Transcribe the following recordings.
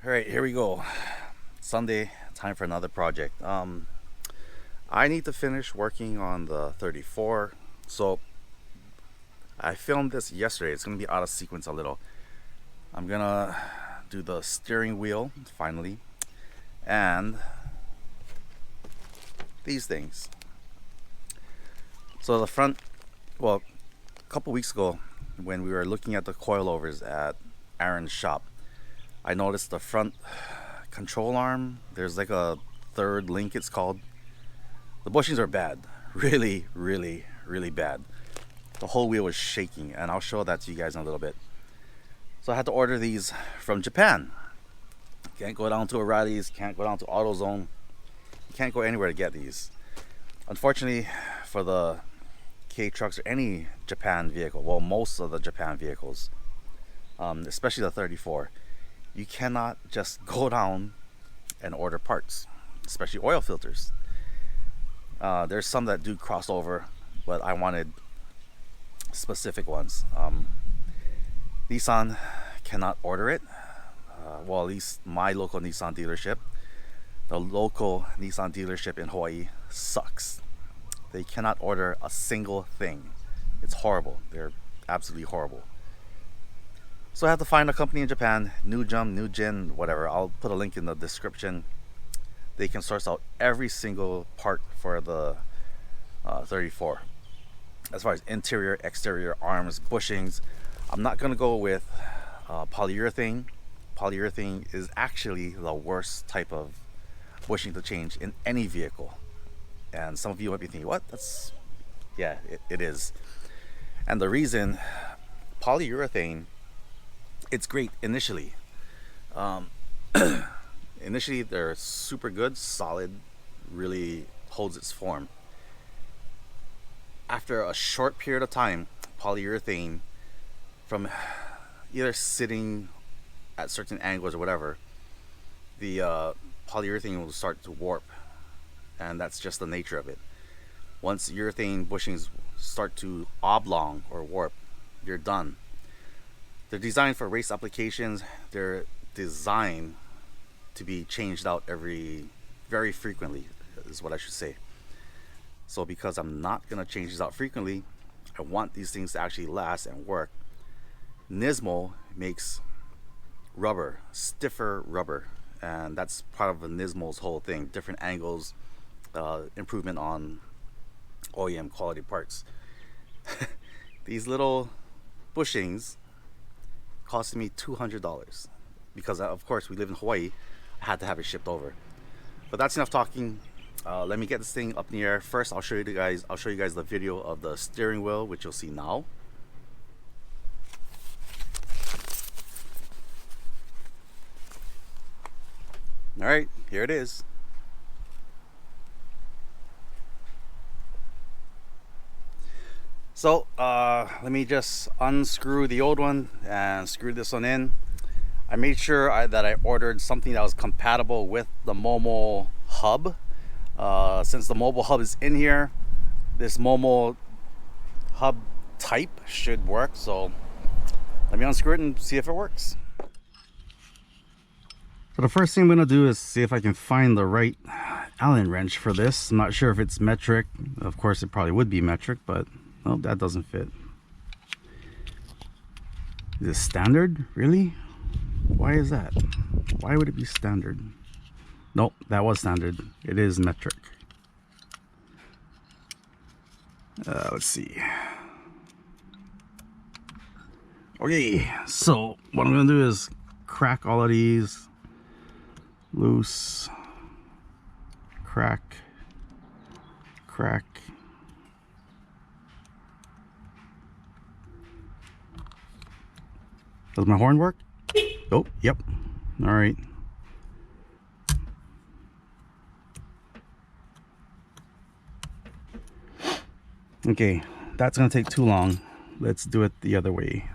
All right, here we go. Sunday, time for another project. I need to finish working on the 34. So I filmed this yesterday. It's gonna be out of sequence a little. I'm gonna do the steering wheel finally, and these things. So the front, well, a couple weeks ago when we were looking at the coilovers at Aaron's shop, I noticed the front control arm, there's like a third link, it's called. The bushings are bad. Really, really, really bad. The whole wheel was shaking, and I'll show that to you guys in a little bit. So I had to order these from Japan. Can't go down to O'Reilly's, can't go down to AutoZone. You can't go anywhere to get these. Unfortunately for the K trucks or any Japan vehicle, well, most of the Japan vehicles, especially the 34, you cannot just go down and order parts, especially oil filters. There's some that do cross over, but I wanted specific ones. Nissan cannot order it. Well, at least my local Nissan dealership. The local Nissan dealership in Hawaii sucks. They cannot order a single thing. It's horrible. They're absolutely horrible. So I have to find a company in Japan, Nujin, whatever. I'll put a link in the description. They can source out every single part for the 34. As far as interior, exterior, arms, bushings, I'm not gonna go with polyurethane. Polyurethane is actually the worst type of bushing to change in any vehicle. And some of you might be thinking, what? Yeah, it is. And the reason, polyurethane, it's great initially. Initially, they're super good, solid, really holds its form. After a short period of time, polyurethane, from either sitting at certain angles or whatever, the polyurethane will start to warp, and that's just the nature of it. Once urethane bushings start to oblong or warp, you're done. They're designed for race applications. They're designed to be changed out very frequently, is what I should say. So because I'm not gonna change these out frequently, I want these things to actually last and work. Nismo makes rubber, stiffer rubber, and that's part of the Nismo's whole thing. Different angles, improvement on OEM quality parts. These little bushings costed me $200 because of course we live in Hawaii. I had to have it shipped over. But that's enough talking. Let me get this thing up in the air. First, I'll show you guys the video of the steering wheel, which you'll see now. All right, here it is. So let me just unscrew the old one and screw this one in. I made sure that I ordered something that was compatible with the Momo hub. Since the mobile hub is in here, this Momo hub type should work. So let me unscrew it and see if it works. So the first thing I'm gonna do is see if I can find the right Allen wrench for this. I'm not sure if it's metric. Of course it probably would be metric, but no, that doesn't fit. Is it standard? Really? Why is that? Why would it be standard? Nope, that was standard. It is metric. Let's see. Okay, so what I'm gonna do is crack all of these loose, crack. Does my horn work? Oh, yep. All right. Okay, that's gonna take too long. Let's do it the other way.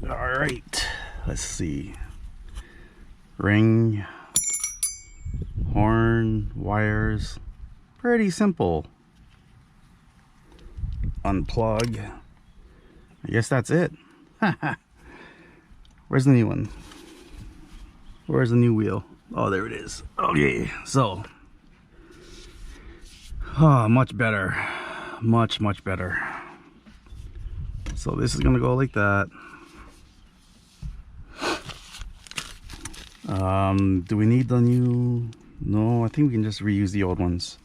All right, let's see. Ring, horn, wires, pretty simple. Unplug. I guess that's it. Where's the new one? Where's the new wheel? Oh, there it is. Okay, so much better, much better. So this is gonna go like that. Do we need the new? No, I think we can just reuse the old ones.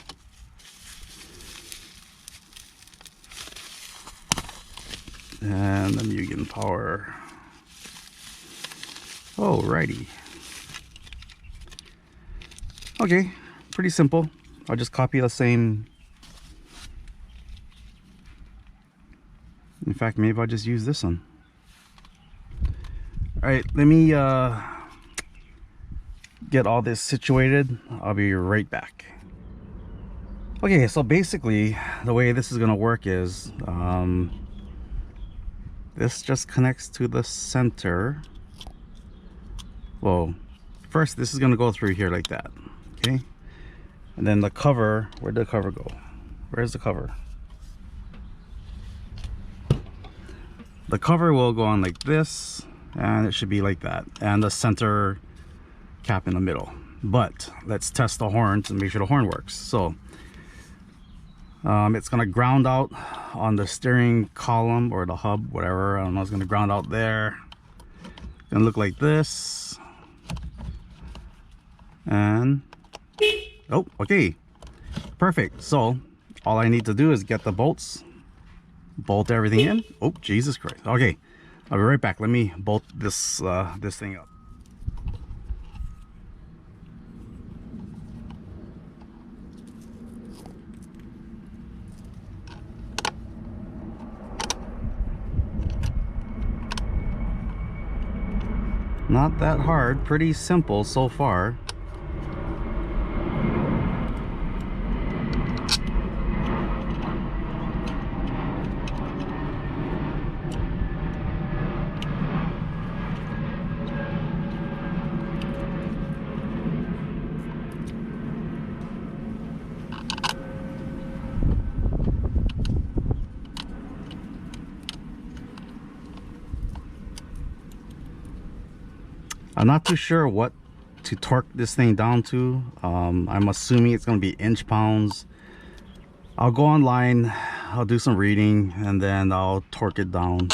And the Mugen power. Oh, righty. Okay, pretty simple. I'll just copy the same. In fact, maybe I'll just use this one. All right, let me get all this situated. I'll be right back. Okay, so basically the way this is gonna work is this just connects to the center. Well, first this is gonna go through here like that, okay? And then the cover, where'd the cover go? Where's the cover? The cover will go on like this, and it should be like that, and the center cap in the middle. But let's test the horn to make sure the horn works. So it's gonna ground out on the steering column or the hub, whatever. I don't know. It's gonna ground out there. It's gonna look like this. And oh, okay, perfect. So all I need to do is get the bolts, bolt everything in. Oh, Jesus Christ. Okay, I'll be right back. Let me bolt this this thing up. Not that hard, pretty simple so far. I'm not too sure what to torque this thing down to. I'm assuming it's going to be inch pounds. I'll go online, I'll do some reading, and then I'll torque it down.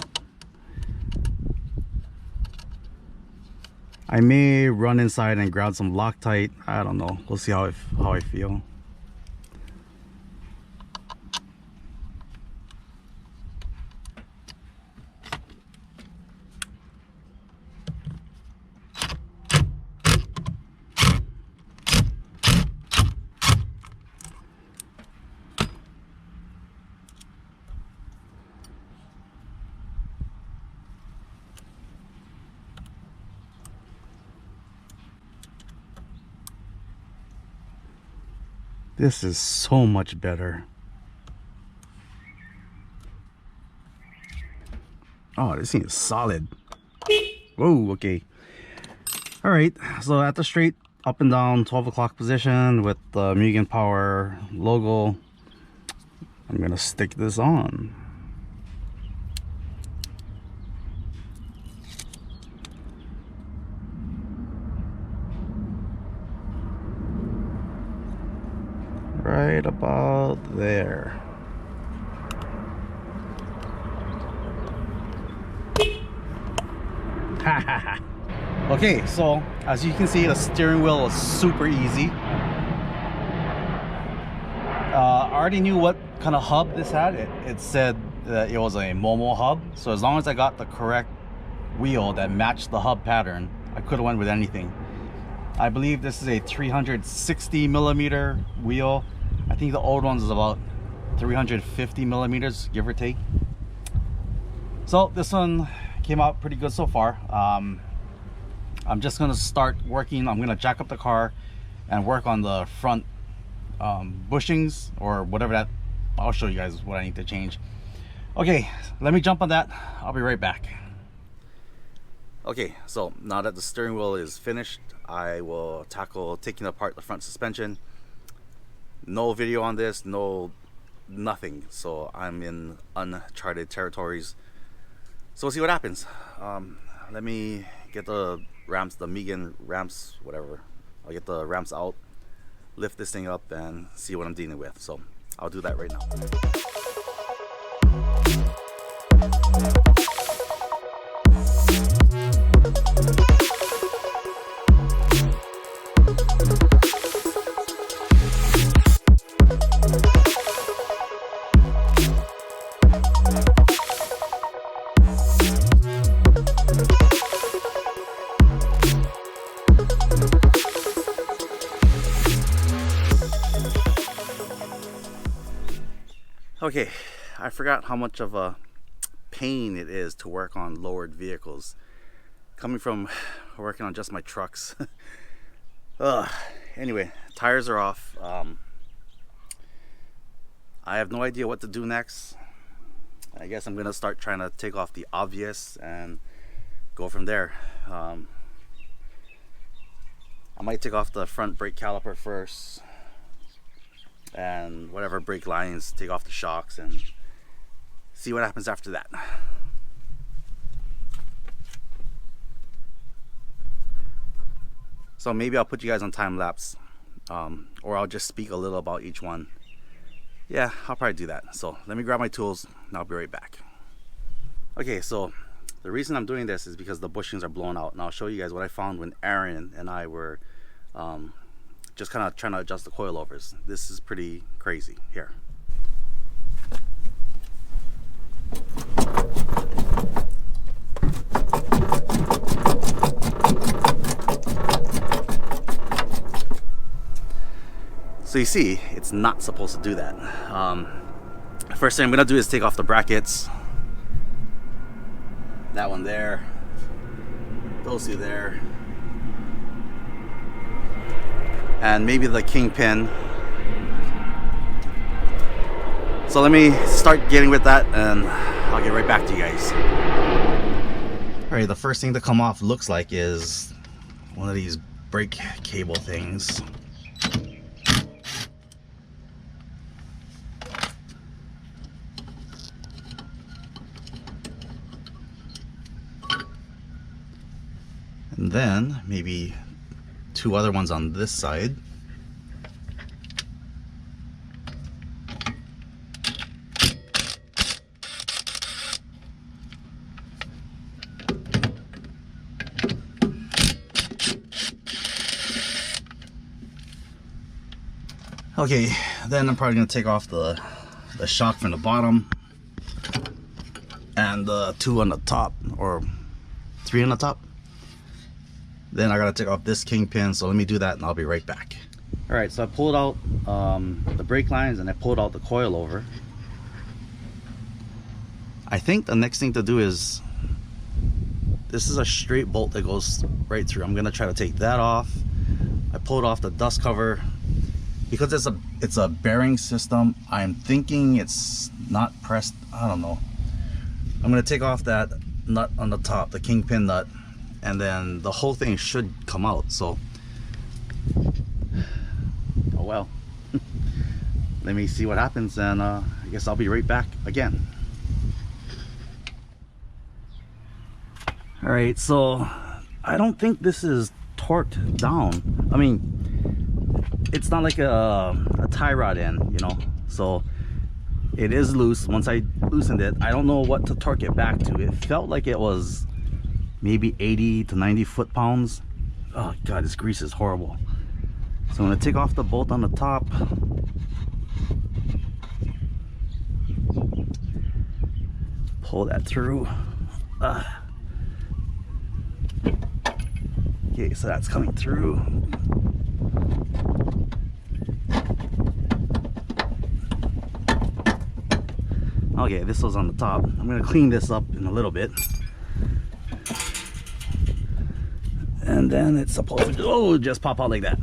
I may run inside and grab some Loctite. I don't know. We'll see how I feel. This is so much better. Oh, this thing is solid. Whoa, okay. All right, so at the straight up and down 12 o'clock position with the Mugen Power logo, I'm gonna stick this on. Right about there. Okay, so as you can see, the steering wheel is super easy. I already knew what kind of hub this had. It said that it was a Momo hub, so as long as I got the correct wheel that matched the hub pattern, I could have went with anything. I believe this is a 360 millimeter wheel. I think the old ones is about 350 millimeters, give or take. So this one came out pretty good so far. I'm just gonna start working. I'm gonna jack up the car and work on the front bushings or whatever that. I'll show you guys what I need to change. Okay, let me jump on that. I'll be right back. Okay, so now that the steering wheel is finished, I will tackle taking apart the front suspension. No video on this, no nothing, so I'm in uncharted territories. So we'll see what happens. Let me get the ramps, the Megan ramps, whatever. I'll get the ramps out, lift this thing up, and see what I'm dealing with. So I'll do that right now. Okay, I forgot how much of a pain it is to work on lowered vehicles. Coming from working on just my trucks. Anyway, tires are off. I have no idea what to do next. I guess I'm gonna start trying to take off the obvious and go from there. I might take off the front brake caliper first, and whatever brake lines, take off the shocks, and see what happens after that. So maybe I'll put you guys on time lapse, or I'll just speak a little about each one. Yeah, I'll probably do that. So let me grab my tools and I'll be right back. Okay, so the reason I'm doing this is because the bushings are blown out, and I'll show you guys what I found when Aaron and I were just kind of trying to adjust the coilovers. This is pretty crazy. Here. So you see, it's not supposed to do that. First thing I'm gonna do is take off the brackets. That one there, those two there, and maybe the kingpin. So let me start getting with that, and I'll get right back to you guys. Alright, the first thing to come off looks like is one of these brake cable things. And then maybe two other ones on this side. Okay, then I'm probably going to take off the shock from the bottom and the two on the top, or three on the top. Then I gotta take off this kingpin, so let me do that and I'll be right back. Alright, so I pulled out the brake lines and I pulled out the coilover. I think the next thing to do is, this is a straight bolt that goes right through. I'm gonna try to take that off. I pulled off the dust cover. Because it's a bearing system, I'm thinking it's not pressed. I don't know. I'm gonna take off that nut on the top, the kingpin nut, and then the whole thing should come out. So, oh well. Let me see what happens, and I guess I'll be right back again. All right, so I don't think this is torqued down. I mean, it's not like a tie rod end, you know, so it is loose. Once I loosened it, I don't know what to torque it back to. It felt like it was maybe 80 to 90 foot-pounds. Oh god, this grease is horrible. So I'm gonna take off the bolt on the top, pull that through. Okay, so that's coming through. Okay, this was on the top. I'm gonna clean this up in a little bit. And then it's supposed to just pop out like that.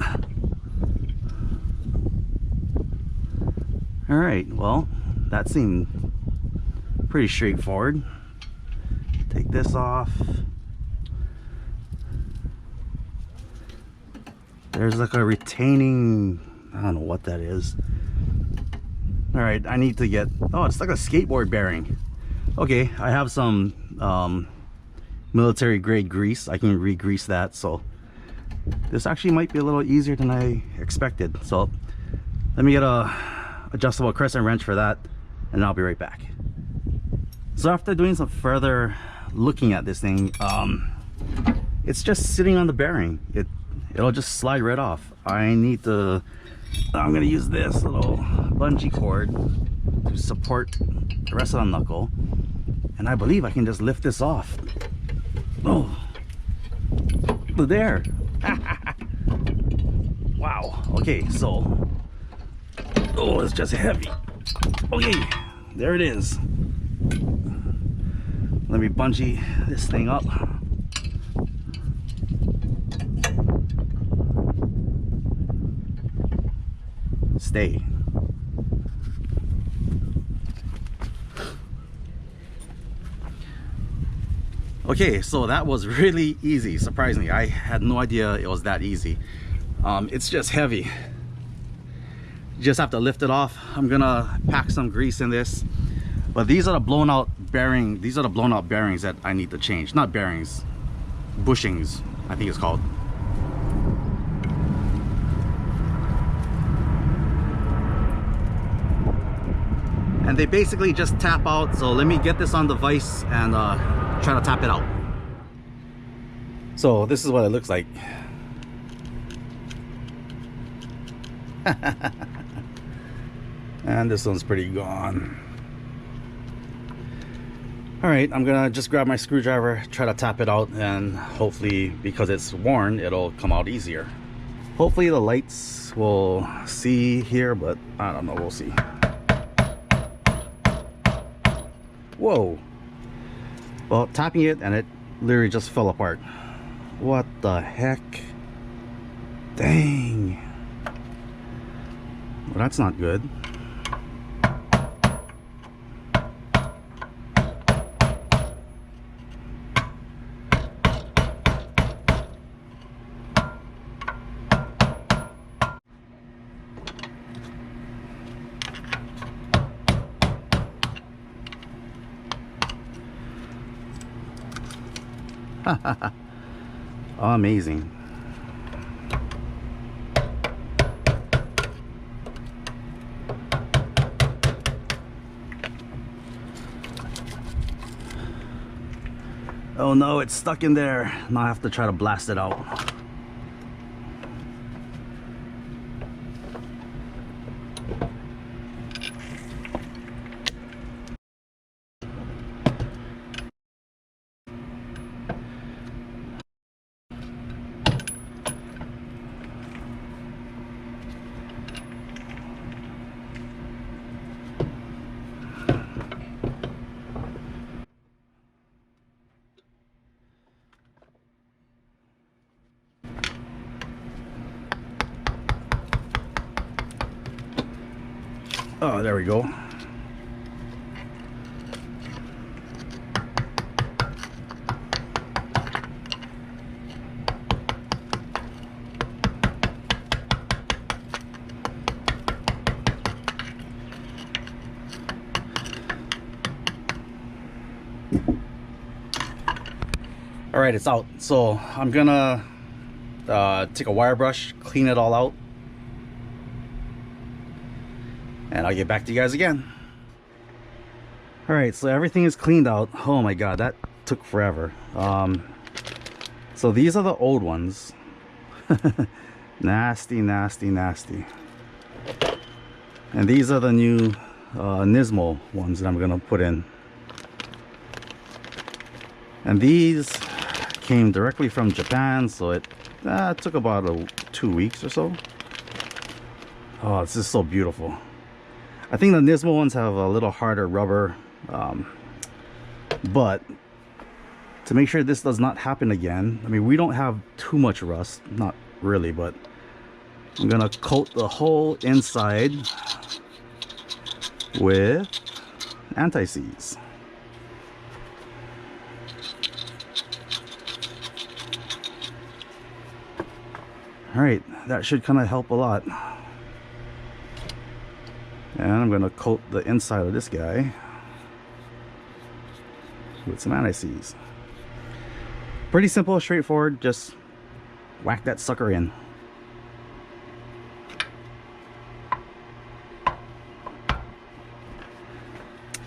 Alright, well, that seemed pretty straightforward. Take this off. There's like a retaining, I don't know what that is. All right, I need to get, oh, it's like a skateboard bearing. Okay, I have some military grade grease. I can re-grease that, so this actually might be a little easier than I expected. So let me get a adjustable crescent wrench for that, and I'll be right back. So after doing some further looking at this thing, it's just sitting on the bearing. It'll just slide right off. I'm gonna use this little bungee cord to support the rest of the knuckle, and I believe I can just lift this off. Oh, there. Wow. Okay, so, oh, it's just heavy. Okay, there it is. Let me bungee this thing up. Stay. Okay, so that was really easy. Surprisingly, I had no idea it was that easy. It's just heavy. You just have to lift it off. I'm gonna pack some grease in this, but these are the blown out bearing. These are the blown out bearings that I need to change. Not bearings, bushings, I think it's called. And they basically just tap out. So let me get this on the vise and try to tap it out. So this is what it looks like. And this one's pretty gone. All right, I'm gonna just grab my screwdriver, try to tap it out, and hopefully, because it's worn, it'll come out easier. Hopefully the lights will see here, but I don't know, we'll see. Whoa. Well, tapping it and it literally just fell apart. What the heck? Dang. Well, that's not good. Amazing. Oh no, it's stuck in there. Now I have to try to blast it out. Oh, there we go. All right, it's out. So I'm gonna take a wire brush, clean it all out, and I'll get back to you guys again. All right, so everything is cleaned out. Oh my god, that took forever. So these are the old ones. Nasty, nasty, nasty. And these are the new Nismo ones that I'm gonna put in. And these came directly from Japan, so it took about 2 weeks or so. Oh, this is so beautiful. I think the Nismo ones have a little harder rubber, but to make sure this does not happen again, I mean, we don't have too much rust, not really, but I'm gonna coat the whole inside with anti-seize. All right, that should kind of help a lot. And I'm gonna coat the inside of this guy with some anti-seize. Pretty simple, straightforward, just whack that sucker in.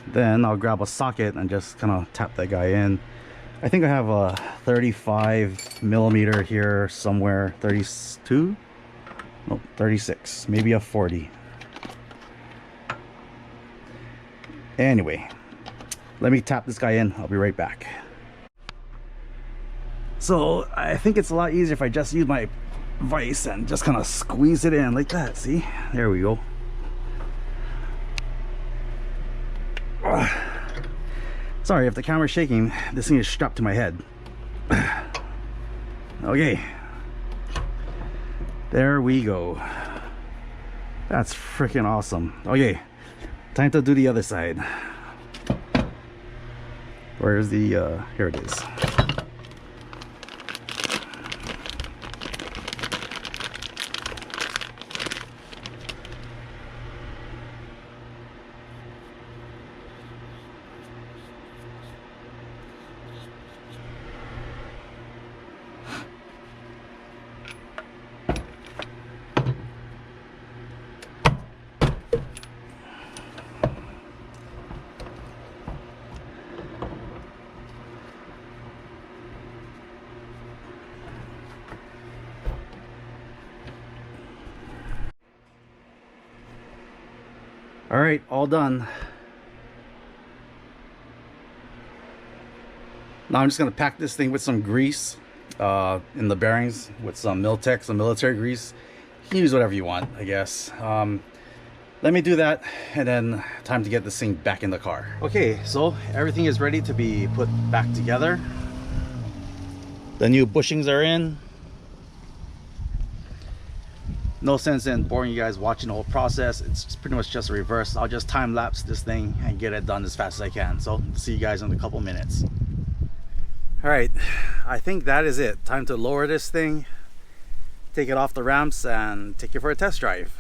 Then I'll grab a socket and just kind of tap that guy in. I think I have a 35 millimeter here somewhere, 32? Nope, 36, maybe a 40. Anyway, let me tap this guy in. I'll be right back. So I think it's a lot easier if I just use my vise and just kind of squeeze it in like that. See, there we go. Sorry if the camera's shaking, this thing is strapped to my head. Okay, there we go. That's freaking awesome. Okay, time to do the other side. Where's the here it is. All right, all done. Now I'm just gonna pack this thing with some grease in the bearings with some Miltech, some military grease. You can use whatever you want, I guess. Let me do that, and then time to get this thing back in the car. Okay, so everything is ready to be put back together. The new bushings are in. No sense in boring you guys watching the whole process. It's pretty much just a reverse. I'll just time lapse this thing and get it done as fast as I can. So see you guys in a couple minutes. All right, I think that is it. Time to lower this thing, take it off the ramps, and take it for a test drive.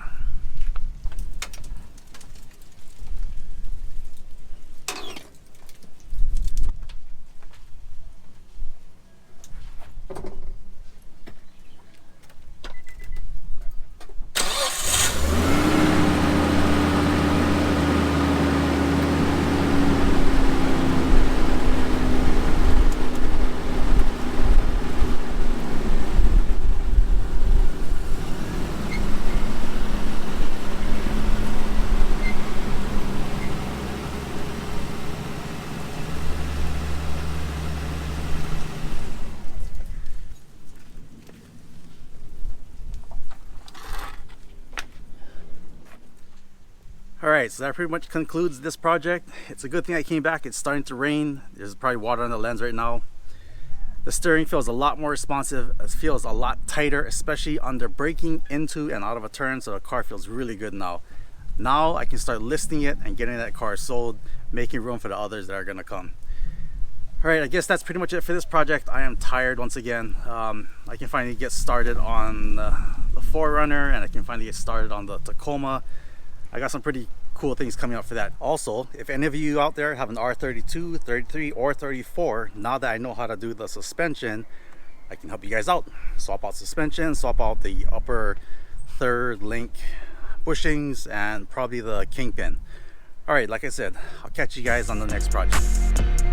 Alright, so that pretty much concludes this project. It's a good thing I came back. It's starting to rain. There's probably water on the lens right now. The steering feels a lot more responsive. It feels a lot tighter, especially under braking into and out of a turn. So the car feels really good now. Now I can start listing it and getting that car sold, making room for the others that are going to come. Alright, I guess that's pretty much it for this project. I am tired once again. I can finally get started on the 4Runner, and I can finally get started on the Tacoma. I got some pretty cool things coming up for that. Also, if any of you out there have an R32, 33, or 34, now that I know how to do the suspension, I can help you guys out. Swap out suspension, swap out the upper third link bushings, and probably the kingpin. Alright, like I said, I'll catch you guys on the next project.